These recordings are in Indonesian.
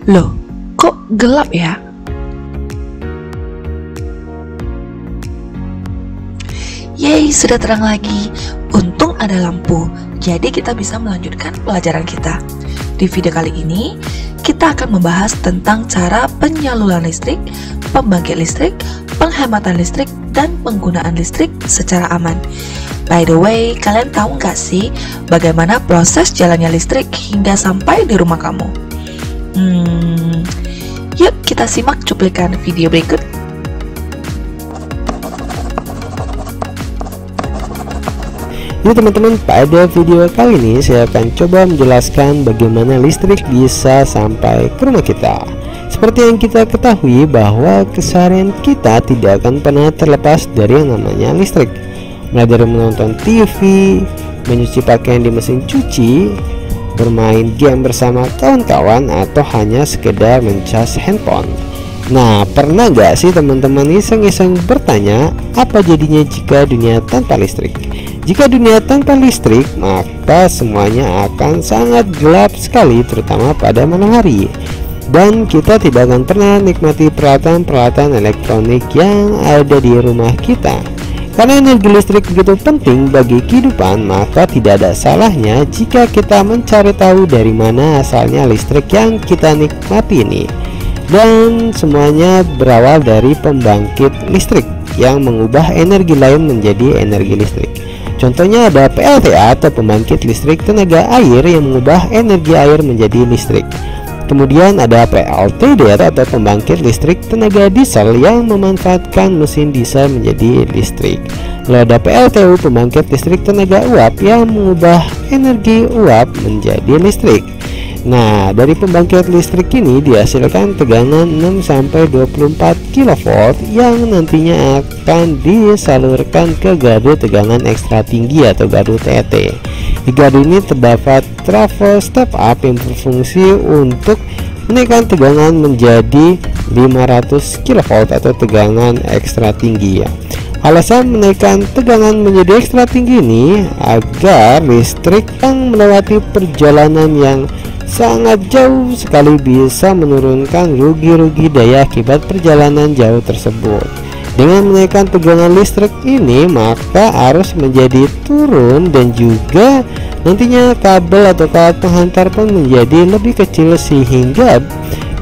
Loh, kok gelap ya? Yeay, sudah terang lagi. Untung ada lampu, jadi kita bisa melanjutkan pelajaran kita. Di video kali ini, kita akan membahas tentang cara penyaluran listrik, pembangkit listrik, penghematan listrik, dan penggunaan listrik secara aman. By the way, kalian tahu nggak sih bagaimana proses jalannya listrik hingga sampai di rumah kamu? Yuk kita simak cuplikan video berikut. Jadi teman-teman, pada video kali ini saya akan coba menjelaskan bagaimana listrik bisa sampai ke rumah kita. Seperti yang kita ketahui bahwa keseharian kita tidak akan pernah terlepas dari yang namanya listrik. Mulai dari menonton TV, menyuci pakaian di mesin cuci, bermain game bersama kawan-kawan, atau hanya sekedar mencas handphone. Nah, pernah gak sih teman-teman iseng-iseng bertanya, apa jadinya jika dunia tanpa listrik? Jika dunia tanpa listrik, maka semuanya akan sangat gelap sekali, terutama pada malam hari. Dan kita tidak akan pernah nikmati peralatan-peralatan elektronik yang ada di rumah kita. Karena energi listrik begitu penting bagi kehidupan, maka tidak ada salahnya jika kita mencari tahu dari mana asalnya listrik yang kita nikmati ini. Dan semuanya berawal dari pembangkit listrik yang mengubah energi lain menjadi energi listrik. Contohnya ada PLTA atau pembangkit listrik tenaga air yang mengubah energi air menjadi listrik. Kemudian ada PLTD atau pembangkit listrik tenaga diesel yang memanfaatkan mesin diesel menjadi listrik. Lalu ada PLTU, pembangkit listrik tenaga uap yang mengubah energi uap menjadi listrik. Nah, dari pembangkit listrik ini dihasilkan tegangan 6-24 kV yang nantinya akan disalurkan ke gardu tegangan ekstra tinggi atau gardu TET. Di gardu ini terdapat trafo step up yang berfungsi untuk menaikkan tegangan menjadi 500 kV atau tegangan ekstra tinggi ya. Alasan menaikkan tegangan menjadi ekstra tinggi ini agar listrik yang melewati perjalanan yang sangat jauh sekali bisa menurunkan rugi-rugi daya akibat perjalanan jauh tersebut. Dengan menaikkan tegangan listrik ini, maka arus menjadi turun dan juga nantinya kabel atau kawat penghantar pun menjadi lebih kecil sehingga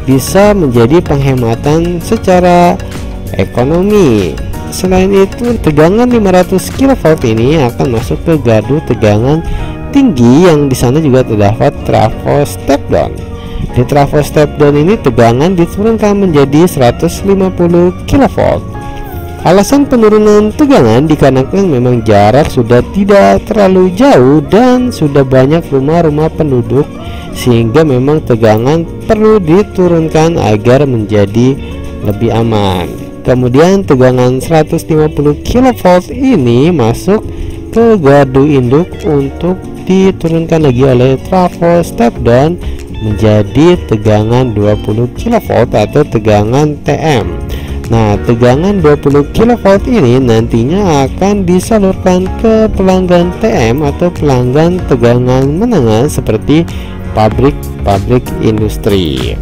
bisa menjadi penghematan secara ekonomi. Selain itu, tegangan 500 kV ini akan masuk ke gardu tegangan tinggi yang di sana juga terdapat trafo step down. Di trafo step down ini tegangan diturunkan menjadi 150 kV. Alasan penurunan tegangan dikarenakan memang jarak sudah tidak terlalu jauh dan sudah banyak rumah-rumah penduduk, sehingga memang tegangan perlu diturunkan agar menjadi lebih aman. Kemudian tegangan 150 kV ini masuk ke gardu induk untuk diturunkan lagi oleh trafo step down menjadi tegangan 20 kV atau tegangan TM. Nah, tegangan 20 kV ini nantinya akan disalurkan ke pelanggan TM atau pelanggan tegangan menengah seperti pabrik-pabrik industri.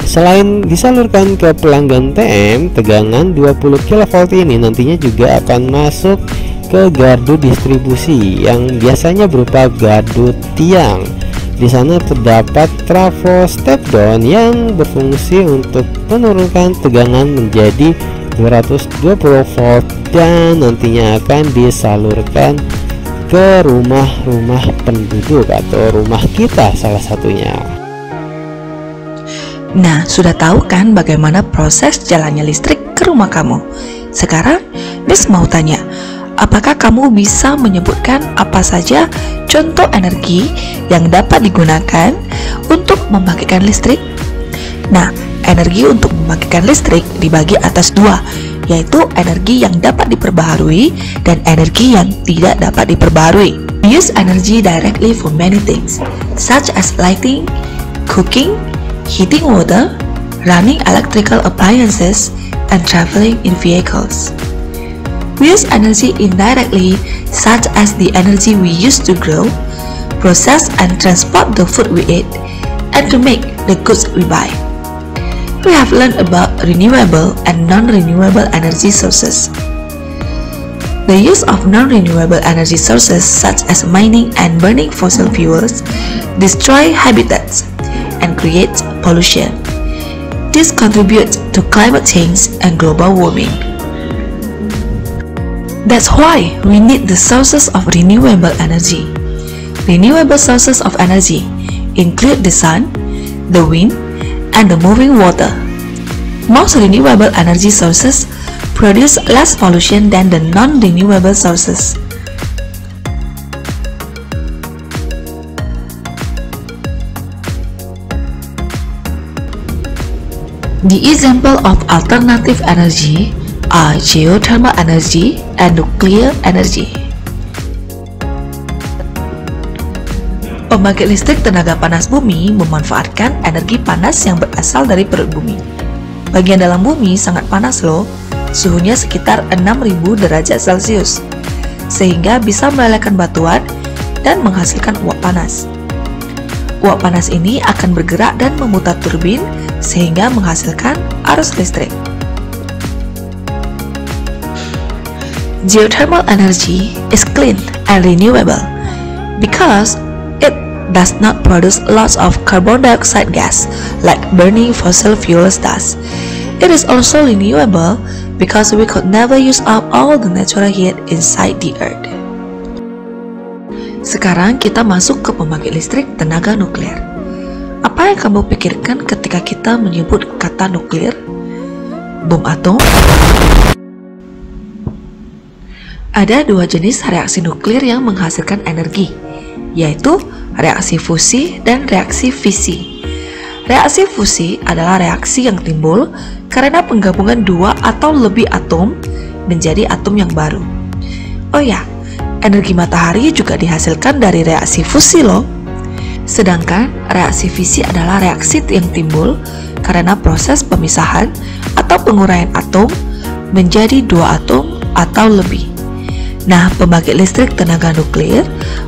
Selain disalurkan ke pelanggan TM, tegangan 20 kV ini nantinya juga akan masuk ke gardu distribusi yang biasanya berupa gardu tiang. Di sana terdapat trafo step down yang berfungsi untuk menurunkan tegangan menjadi 220 volt dan nantinya akan disalurkan ke rumah-rumah penduduk atau rumah kita salah satunya. Nah, sudah tahu kan bagaimana proses jalannya listrik ke rumah kamu? Sekarang, Miss mau tanya, apakah kamu bisa menyebutkan apa saja contoh energi yang dapat digunakan untuk membangkitkan listrik? Nah, energi untuk membangkitkan listrik dibagi atas dua, yaitu energi yang dapat diperbaharui dan energi yang tidak dapat diperbaharui. We use energy directly for many things, such as lighting, cooking, heating water, running electrical appliances, and traveling in vehicles. We use energy indirectly, such as the energy we use to grow, process and transport the food we eat, and to make the goods we buy. We have learned about renewable and non-renewable energy sources. The use of non-renewable energy sources such as mining and burning fossil fuels destroy habitats and create pollution. This contributes to climate change and global warming. That's why we need the sources of renewable energy. Renewable sources of energy include the sun, the wind, and the moving water. Most renewable energy sources produce less pollution than the non-renewable sources. The example of alternative energy are geothermal energy and nuclear energy. Pembangkit listrik tenaga panas bumi memanfaatkan energi panas yang berasal dari perut bumi. Bagian dalam bumi sangat panas loh, suhunya sekitar 6000 derajat Celcius, sehingga bisa melelehkan batuan dan menghasilkan uap panas. Uap panas ini akan bergerak dan memutar turbin sehingga menghasilkan arus listrik. Geothermal energy is clean and renewable because it does not produce lots of carbon dioxide gas like burning fossil fuels does. It is also renewable because we could never use up all the natural heat inside the earth. Sekarang kita masuk ke pembangkit listrik tenaga nuklir. Apa yang kamu pikirkan ketika kita menyebut kata nuklir? Bom atom? Ada dua jenis reaksi nuklir yang menghasilkan energi, yaitu reaksi fusi dan reaksi fisi. Reaksi fusi adalah reaksi yang timbul karena penggabungan dua atau lebih atom menjadi atom yang baru. Oh ya, energi matahari juga dihasilkan dari reaksi fusi loh. Sedangkan reaksi fisi adalah reaksi yang timbul karena proses pemisahan atau penguraian atom menjadi dua atom atau lebih. Nah, pembangkit listrik tenaga nuklir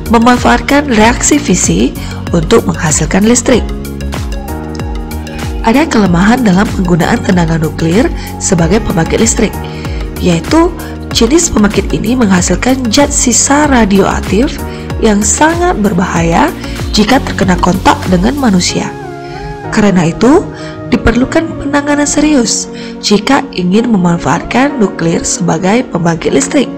memanfaatkan reaksi fisi untuk menghasilkan listrik. Ada kelemahan dalam penggunaan tenaga nuklir sebagai pembangkit listrik, yaitu jenis pembangkit ini menghasilkan zat sisa radioaktif yang sangat berbahaya jika terkena kontak dengan manusia. Karena itu, diperlukan penanganan serius jika ingin memanfaatkan nuklir sebagai pembangkit listrik.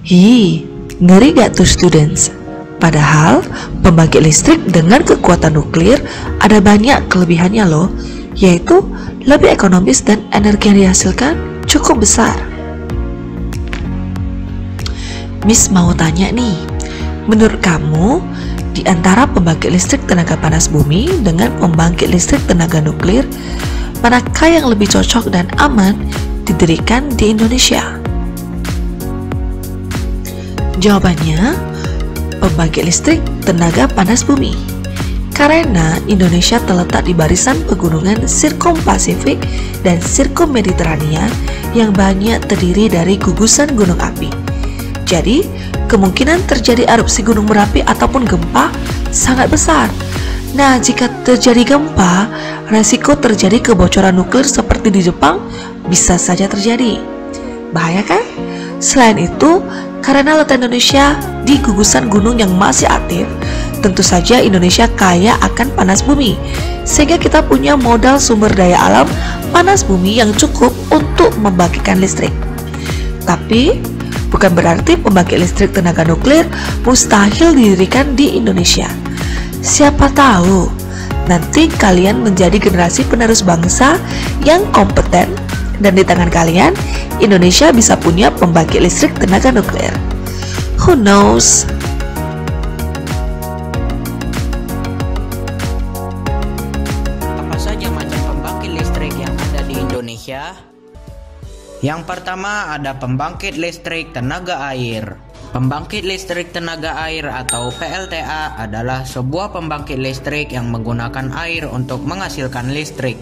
Hi, ngeri gak tuh students? Padahal pembangkit listrik dengan kekuatan nuklir ada banyak kelebihannya loh. yaitu lebih ekonomis dan energi yang dihasilkan cukup besar. Miss mau tanya nih, menurut kamu di antara pembangkit listrik tenaga panas bumi dengan pembangkit listrik tenaga nuklir, manakah yang lebih cocok dan aman didirikan di Indonesia? Jawabannya, pembangkit listrik tenaga panas bumi. Karena Indonesia terletak di barisan pegunungan Sirkum Pasifik dan Sirkum Mediterania yang banyak terdiri dari gugusan gunung api. Jadi, kemungkinan terjadi erupsi gunung Merapi ataupun gempa sangat besar. Nah, jika terjadi gempa, resiko terjadi kebocoran nuklir seperti di Jepang bisa saja terjadi. Bahaya kan? Selain itu, karena letak Indonesia di gugusan gunung yang masih aktif, tentu saja Indonesia kaya akan panas bumi, sehingga kita punya modal sumber daya alam panas bumi yang cukup untuk membangkitkan listrik. Tapi, bukan berarti pembangkit listrik tenaga nuklir mustahil didirikan di Indonesia. Siapa tahu, nanti kalian menjadi generasi penerus bangsa yang kompeten, dan di tangan kalian, Indonesia bisa punya pembangkit listrik tenaga nuklir. Who knows? Apa saja macam pembangkit listrik yang ada di Indonesia? Yang pertama ada pembangkit listrik tenaga air. Pembangkit listrik tenaga air atau PLTA adalah sebuah pembangkit listrik yang menggunakan air untuk menghasilkan listrik.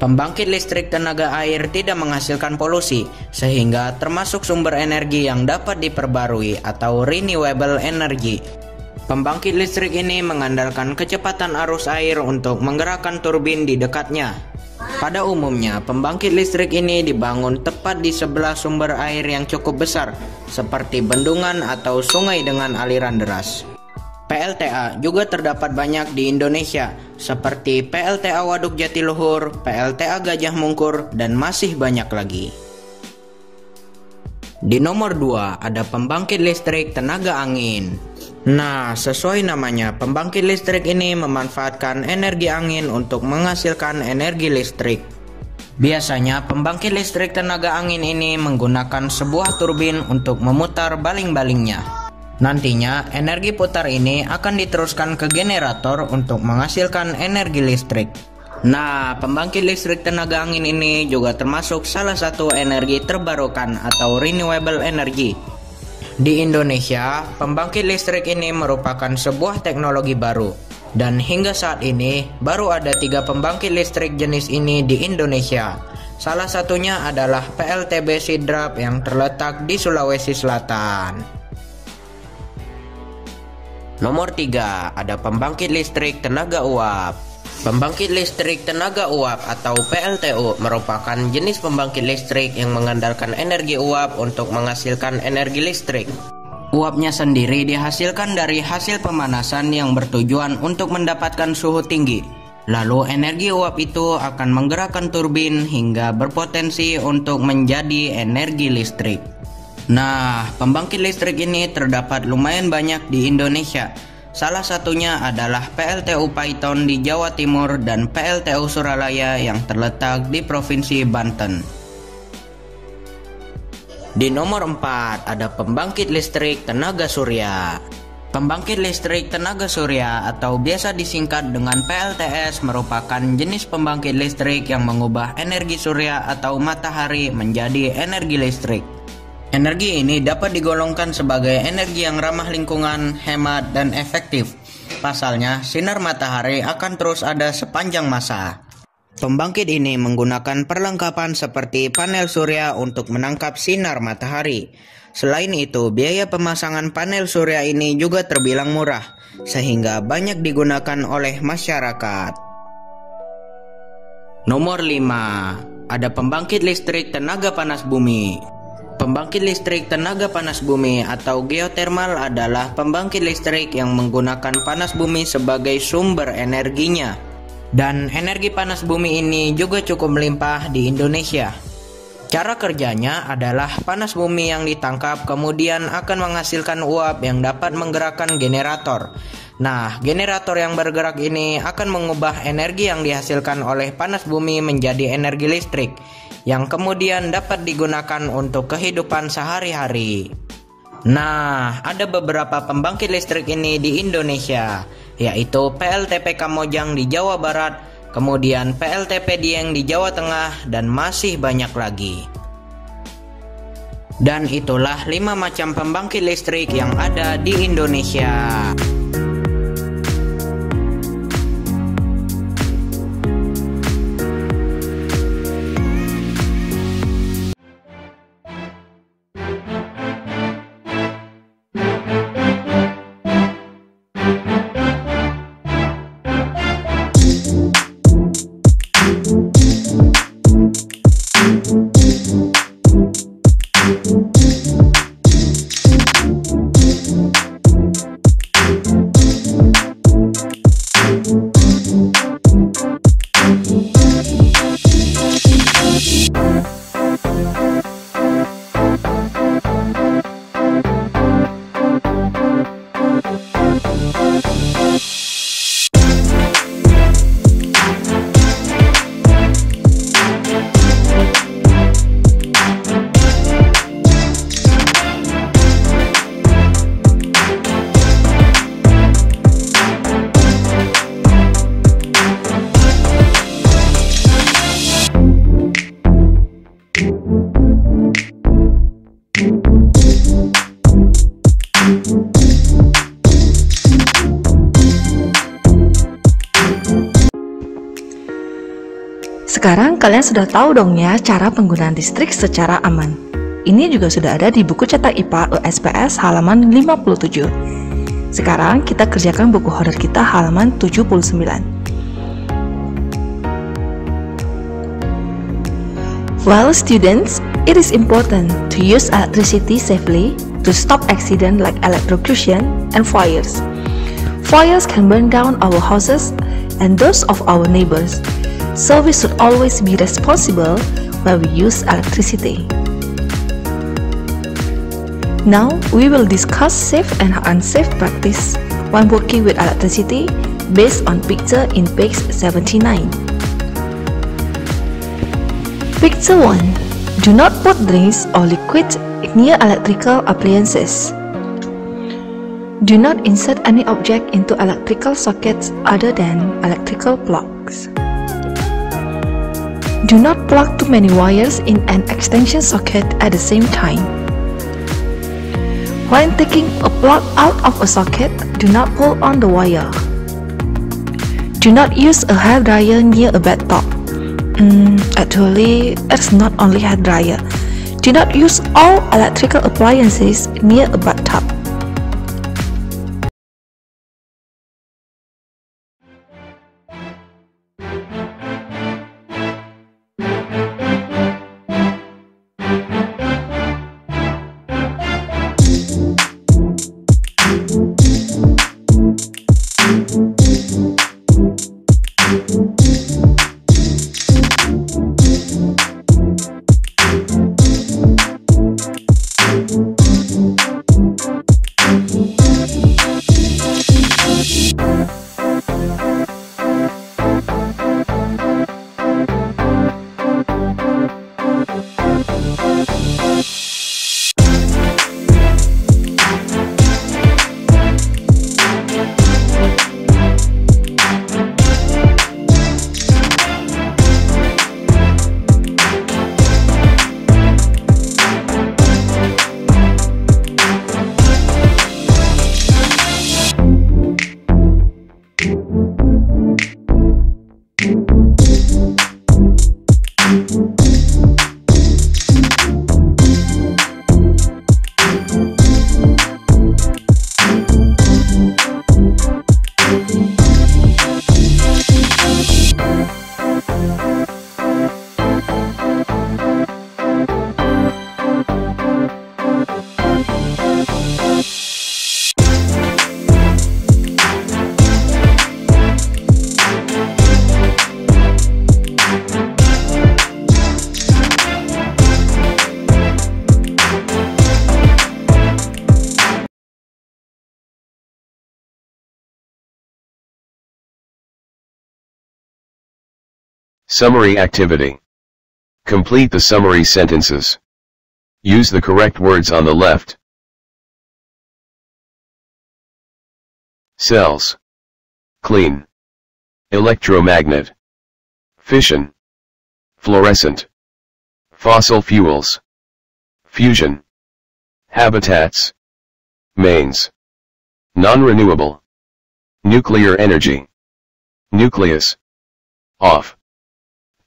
Pembangkit listrik tenaga air tidak menghasilkan polusi, sehingga termasuk sumber energi yang dapat diperbarui atau renewable energy. Pembangkit listrik ini mengandalkan kecepatan arus air untuk menggerakkan turbin di dekatnya. Pada umumnya, pembangkit listrik ini dibangun tepat di sebelah sumber air yang cukup besar, seperti bendungan atau sungai dengan aliran deras. PLTA juga terdapat banyak di Indonesia, seperti PLTA Waduk Jatiluhur, PLTA Gajah Mungkur, dan masih banyak lagi. Di nomor 2 ada pembangkit listrik tenaga angin. Nah, sesuai namanya, pembangkit listrik ini memanfaatkan energi angin untuk menghasilkan energi listrik. Biasanya, pembangkit listrik tenaga angin ini menggunakan sebuah turbin untuk memutar baling-balingnya. Nantinya, energi putar ini akan diteruskan ke generator untuk menghasilkan energi listrik. Nah, pembangkit listrik tenaga angin ini juga termasuk salah satu energi terbarukan atau renewable energy. Di Indonesia, pembangkit listrik ini merupakan sebuah teknologi baru. Dan hingga saat ini, baru ada 3 pembangkit listrik jenis ini di Indonesia. Salah satunya adalah PLTB Sidrap yang terletak di Sulawesi Selatan. Nomor 3, ada pembangkit listrik tenaga uap. Pembangkit listrik tenaga uap atau PLTU merupakan jenis pembangkit listrik yang mengandalkan energi uap untuk menghasilkan energi listrik. Uapnya sendiri dihasilkan dari hasil pemanasan yang bertujuan untuk mendapatkan suhu tinggi. Lalu energi uap itu akan menggerakkan turbin hingga berpotensi untuk menjadi energi listrik. Nah, pembangkit listrik ini terdapat lumayan banyak di Indonesia. Salah satunya adalah PLTU Paiton di Jawa Timur dan PLTU Suralaya yang terletak di Provinsi Banten. Di nomor 4 ada pembangkit listrik tenaga surya. Pembangkit listrik tenaga surya atau biasa disingkat dengan PLTS merupakan jenis pembangkit listrik yang mengubah energi surya atau matahari menjadi energi listrik. Energi ini dapat digolongkan sebagai energi yang ramah lingkungan, hemat, dan efektif. Pasalnya, sinar matahari akan terus ada sepanjang masa. Pembangkit ini menggunakan perlengkapan seperti panel surya untuk menangkap sinar matahari. Selain itu, biaya pemasangan panel surya ini juga terbilang murah, sehingga banyak digunakan oleh masyarakat. Nomor 5, ada pembangkit listrik tenaga panas bumi. Pembangkit listrik tenaga panas bumi atau geotermal adalah pembangkit listrik yang menggunakan panas bumi sebagai sumber energinya. Dan energi panas bumi ini juga cukup melimpah di Indonesia. Cara kerjanya adalah panas bumi yang ditangkap kemudian akan menghasilkan uap yang dapat menggerakkan generator. Nah, generator yang bergerak ini akan mengubah energi yang dihasilkan oleh panas bumi menjadi energi listrik yang kemudian dapat digunakan untuk kehidupan sehari-hari. Nah, ada beberapa pembangkit listrik ini di Indonesia, yaitu PLTP Kamojang di Jawa Barat, kemudian PLTP Dieng di Jawa Tengah, dan masih banyak lagi. Dan itulah 5 macam pembangkit listrik yang ada di Indonesia. Sekarang kalian sudah tahu dong ya cara penggunaan listrik secara aman. Ini juga sudah ada di buku cetak IPA ESPS halaman 57. Sekarang kita kerjakan buku horor kita halaman 79. Well students, it is important to use electricity safely to stop accidents like electrocution and fires. Fires can burn down our houses and those of our neighbors. So we should always be responsible when we use electricity. Now we will discuss safe and unsafe practice when working with electricity based on picture in page 79. Picture 1. Do not put drinks or liquid near electrical appliances. Do not insert any object into electrical sockets other than electrical plugs. Do not plug too many wires in an extension socket at the same time. When taking a plug out of a socket, do not pull on the wire. Do not use a hairdryer near a bathtub. Actually, it's not only hairdryer. Do not use all electrical appliances near a bathtub. Summary activity. Complete the summary sentences. Use the correct words on the left. Cells. Clean. Electromagnet. Fission. Fluorescent. Fossil fuels. Fusion. Habitats. Mains. Non-renewable. Nuclear energy. Nucleus. Off.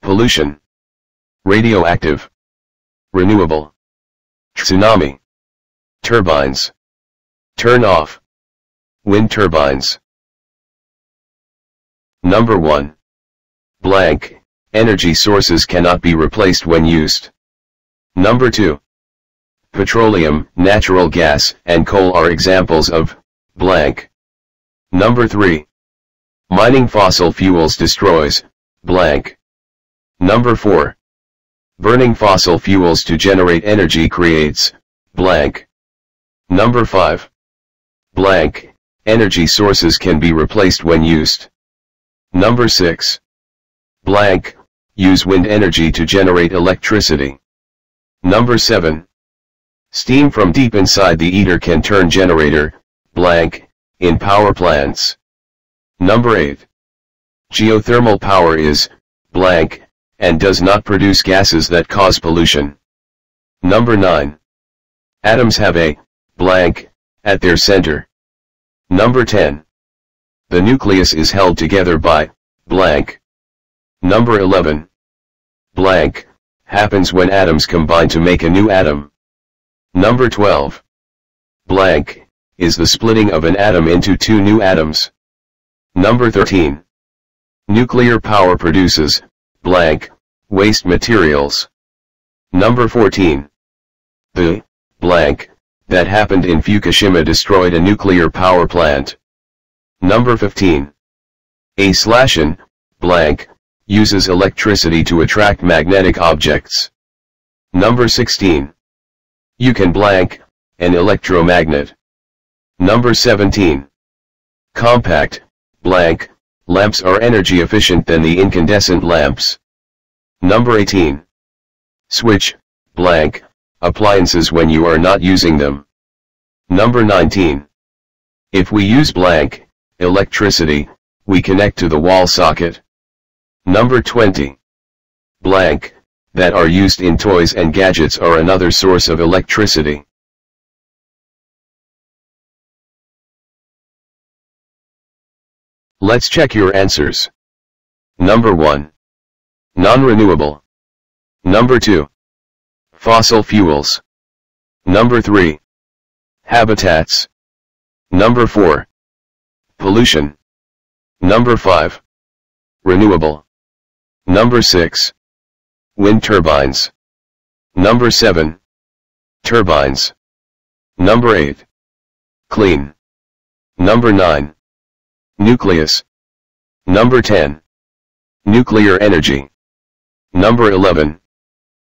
Pollution. Radioactive. Renewable. Tsunami. Turbines. Turn off. Wind turbines. Number 1. Blank. Energy sources cannot be replaced when used. Number 2. Petroleum, natural gas, and coal are examples of blank. Number 3. Mining fossil fuels destroys blank. Number 4. Burning fossil fuels to generate energy creates blank. Number 5. Blank. Energy sources can be replaced when used. Number 6. Blank. Use wind energy to generate electricity. Number 7. Steam from deep inside the eater can turn generator blank in power plants. Number 8. Geothermal power is blank and does not produce gases that cause pollution. Number 9. Atoms have a blank at their center. Number 10. The nucleus is held together by blank. Number 11. Blank happens when atoms combine to make a new atom. Number 12. Blank is the splitting of an atom into two new atoms. Number 13. Nuclear power produces blank waste materials. Number 14. The blank that happened in Fukushima destroyed a nuclear power plant. Number 15. A/N blank uses electricity to attract magnetic objects. Number 16. You can blank an electromagnet. Number 17. Compact blank lamps are energy efficient than the incandescent lamps. Number 18. Switch blank appliances when you are not using them. Number 19. If we use blank electricity, we connect to the wall socket. Number 20. Blank that are used in toys and gadgets are another source of electricity. Let's check your answers. Number 1. Non-renewable. Number 2. Fossil fuels. Number 3. Habitats. Number 4. Pollution. Number 5. Renewable. Number 6. Wind turbines. Number 7. Turbines. Number 8. Clean. Number 9. Nucleus. Number 10. Nuclear energy. Number 11.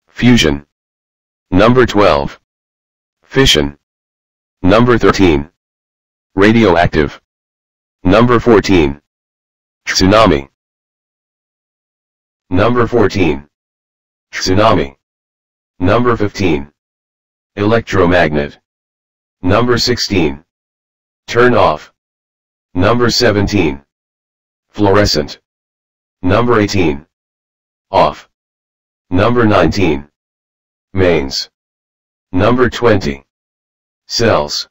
Fusion. Number 12. Fission. Number 13. Radioactive. Number 14. Tsunami. Number 14. Tsunami. Number 15. Electromagnet. Number 16. Turn off. Number 17. Fluorescent. Number 18. Off. Number 19. Mains. Number 20. Cells.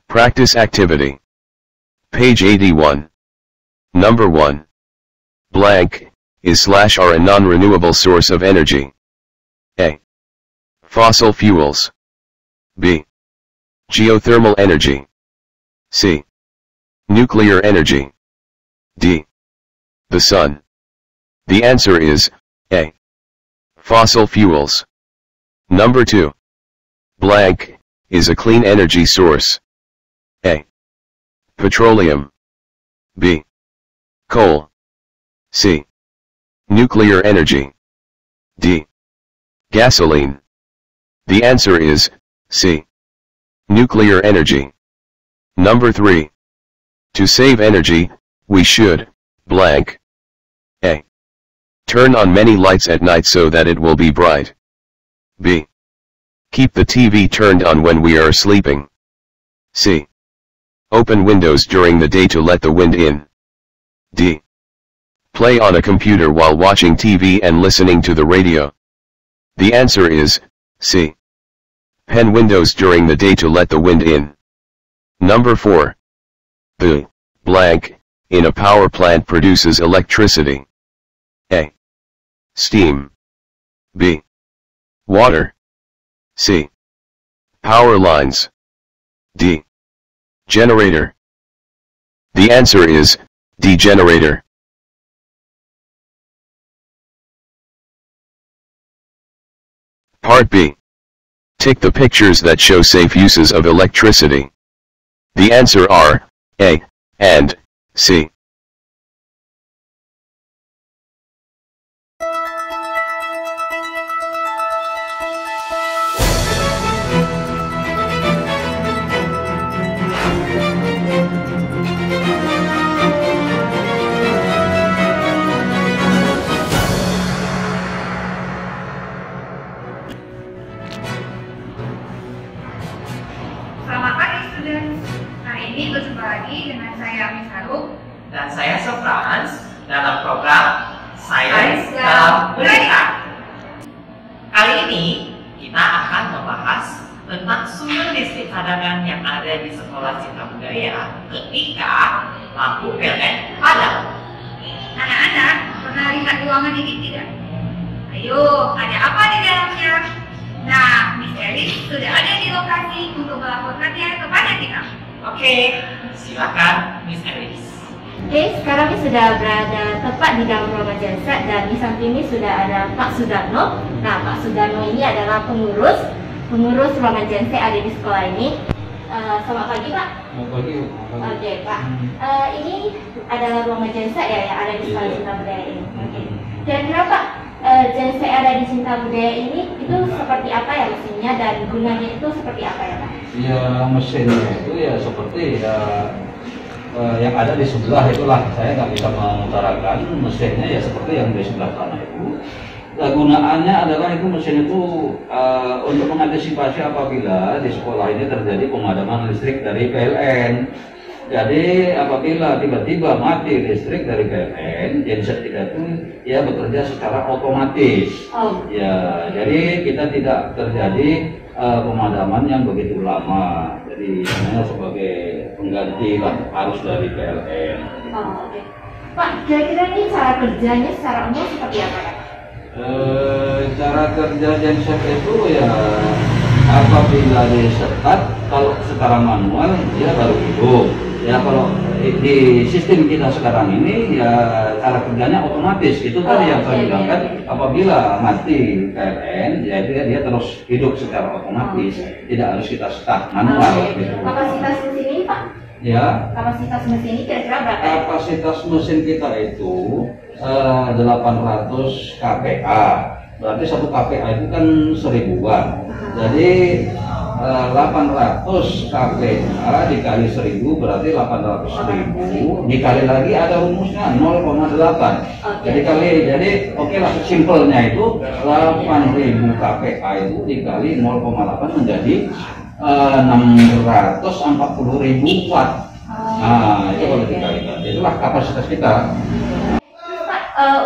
Practice activity. Page 81. Number 1. Blank is/are a non-renewable source of energy. A. Fossil fuels. B. Geothermal energy. C. Nuclear energy. D. The sun. The answer is A. Fossil fuels. Number 2. Blank is a clean energy source. A. Petroleum. B. Coal. C. Nuclear energy. D. Gasoline. The answer is C. Nuclear energy. Number 3. To save energy, we should, blank. A. Turn on many lights at night so that it will be bright. B. Keep the TV turned on when we are sleeping. C. Open windows during the day to let the wind in. D. Play on a computer while watching TV and listening to the radio. The answer is C. Pen windows during the day to let the wind in. Number 4. The blank in a power plant produces electricity. A. Steam. B. Water. C. Power lines. D. Generator. The answer is D. Generator. Part B. Tick the pictures that show safe uses of electricity. The answer are A and C. Selamat pagi students. Hari ini berjumpa lagi dengan saya Miss Harum Dan saya Sofrans dalam program Sains dalam Berita. Kali ini kita akan membahas tentang sumber listrik cadangan yang ada di Sekolah Cipta Budaya ketika lampu PLN padam. Anak-anak, pernah lihat ruangan ini tidak? Ayo, ada apa di dalamnya? Nah, Miss Elis sudah ada di lokasi untuk melaporkannya kepada kita. Oke, silakan Miss Elis. Oke, sekarang ini sudah berada tepat di dalam ruangan genset dan di samping ini sudah ada Pak Sudarno. Nah, Pak Sudarno ini adalah pengurus ruangan genset ada di sekolah ini. Selamat pagi, Pak. Selamat pagi. Oke, Pak. Ini adalah ruangan genset ya yang ada di sekolah Cipta Budaya ini. Oke. Kira-kira Pak, genset yang ada di Cipta Budaya ini itu seperti apa ya mesinnya dan gunanya itu seperti apa ya, Pak? Ya, mesinnya itu ya seperti ya yang ada di sebelah itulah. Saya nggak bisa mengutarakan mesinnya ya seperti yang di sebelah sana itu. Kegunaannya adalah itu mesin itu untuk mengantisipasi apabila di sekolah ini terjadi pemadaman listrik dari PLN. Jadi apabila tiba-tiba mati listrik dari PLN, genset kita itu ya bekerja secara otomatis. Ya, jadi kita tidak terjadi pemadaman yang begitu lama. Jadi hanya sebagai pengganti lah arus dari PLN. Oh, oke. Pak, kira-kira ini cara kerjanya secara umum seperti apa, Pak? Cara kerja genset itu ya apabila di start, kalau secara manual dia baru hidup. Ya kalau di sistem kita sekarang ini ya cara kerjanya otomatis. Itu tadi yang saya bilang kan, apabila mati PLN ya dia terus hidup secara otomatis, tidak harus kita start manual. Gitu. Kapasitas mesin ini, Pak? Ya. Kapasitas mesin ini kira-kira berapa? Kapasitas mesin kita itu 800 kPa. Berarti satu kPa itu kan 1000-an. Jadi 800 kPa dikali 1000 berarti 800.000. Dikali lagi ada rumusnya 0,8. Jadi oke lah, simpelnya itu 8.000 kPa itu dikali 0,8 menjadi 640.000 watt. Nah, itu kalau dikalikan. Itulah kapasitas kita.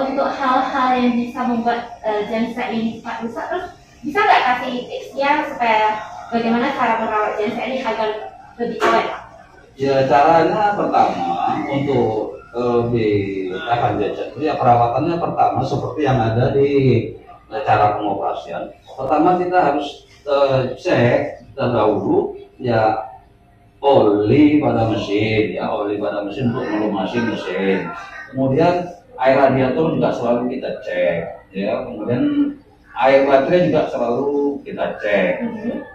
Untuk hal-hal yang bisa membuat genset ini cepat rusak, terus bisa nggak kasih tipsnya supaya bagaimana cara merawat genset ini agar lebih awet? Ya, caranya pertama untuk tahan genset itu ya perawatannya pertama seperti yang ada di cara pengoperasian. Pertama kita harus cek terdahulu ya oli pada mesin, untuk melumasi mesin. Kemudian air radiator juga selalu kita cek, ya. Kemudian air baterai juga selalu kita cek.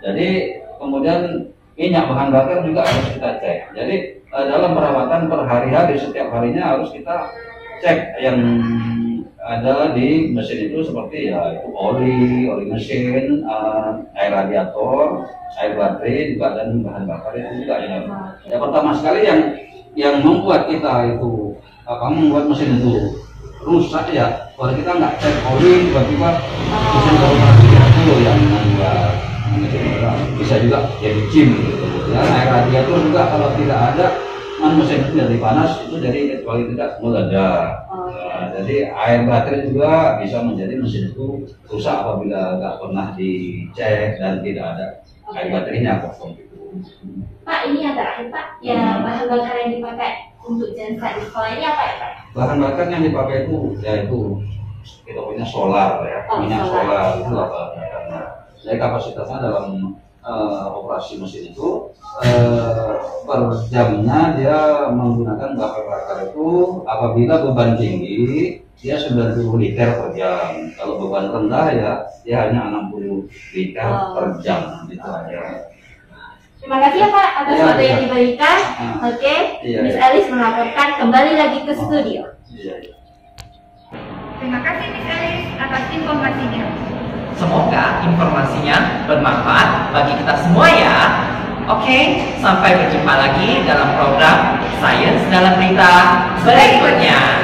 Jadi kemudian minyak bahan bakar juga harus kita cek. Jadi dalam perawatan per hari-hari setiap harinya harus kita cek yang ada di mesin itu seperti ya itu oli mesin, air radiator, air baterai juga dan bahan bakar itu juga ya. Yang pertama sekali yang yang membuat kita itu membuat mesin itu rusak ya, kalau kita nggak cek oli tiba-tiba mesin beroperasi itu yang membuat bisa juga jadi jim gitu. Ya, air radiator juga kalau tidak ada mesin itu jadi panas itu jadi kecuali tidak meledak. Jadi air baterai juga bisa menjadi mesin itu rusak apabila nggak pernah dicek dan tidak ada air baterainya kosong gitu. Pak, ini yang terakhir Pak, ya bahan bakar yang dipakai untuk genset di sekolah ini apa ya Pak? Bahan bakar yang dipakai itu yaitu kita punya solar ya, minyak solar itu bahan bakarnya. Jadi kapasitasnya dalam operasi mesin itu per jamnya dia menggunakan bahan bakar itu apabila beban tinggi dia 90 liter per jam. Kalau beban rendah ya dia hanya 60 liter per jam gitu aja. Terima kasih ya Pak atas waktu yang diberikan. Oke, Miss Alice melaporkan kembali lagi ke studio. Terima kasih Miss Alice atas informasinya. Semoga informasinya bermanfaat bagi kita semua ya. Oke, sampai berjumpa lagi dalam program Sains dalam Berita berikutnya.